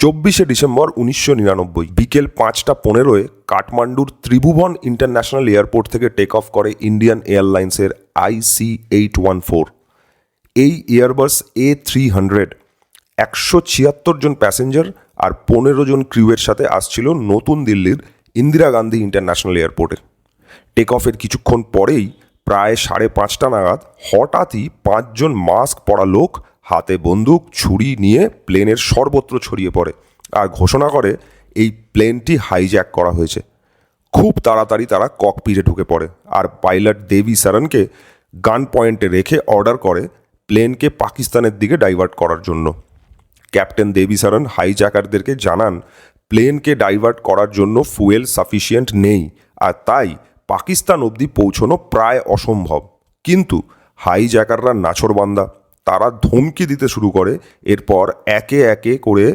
December 1999 বিকেল 5:15 কাঠমান্ডুর ত্রিভুবন international airport থেকে take off করে ইন্ডিয়ান এয়ারলাইন্সের IC-814। এই এয়ারবাস A300 176 জন প্যাসেঞ্জার আর 15 জন ক্রিউয়ের সাথে আসছিল নতুন দিল্লির ইন্দিরা গান্ধী ইন্টারন্যাশনাল এয়ারপোর্টে। টেক অফের কিছুক্ষণ পরেই প্রায় 5:30 নাগাদ হঠাৎই 5 জন মাস্ক পরা লোক হাতে বন্দুক ছুরি নিয়ে প্লেনের সর্বত্র ছড়িয়ে পড়ে আর ঘোষণা করে এই প্লেনটি হাইজ্যাক করা হয়েছে। খুব তাড়াতাড়ি তারা ককপিটে ঢুকে পড়ে আর পাইলট দেবী সরনকে গান পয়েন্টে রেখে অর্ডার করে প্লেনকে পাকিস্তানের দিকে ডাইভার্ট করার জন্য। ক্যাপ্টেন দেবী সরন হাইজ্যাকারদেরকে জানান প্লেনকে ডাইভার্ট করার জন্য ফুয়েল সাফিসিয়েন্ট নেই আর তাই পাকিস্তান অবধি পৌঁছানো প্রায় অসম্ভব। কিন্তু হাইজ্যাকাররা নাছোড়বান্দা, তারা ধমকি দিতে শুরু করে। এরপর একে একে করে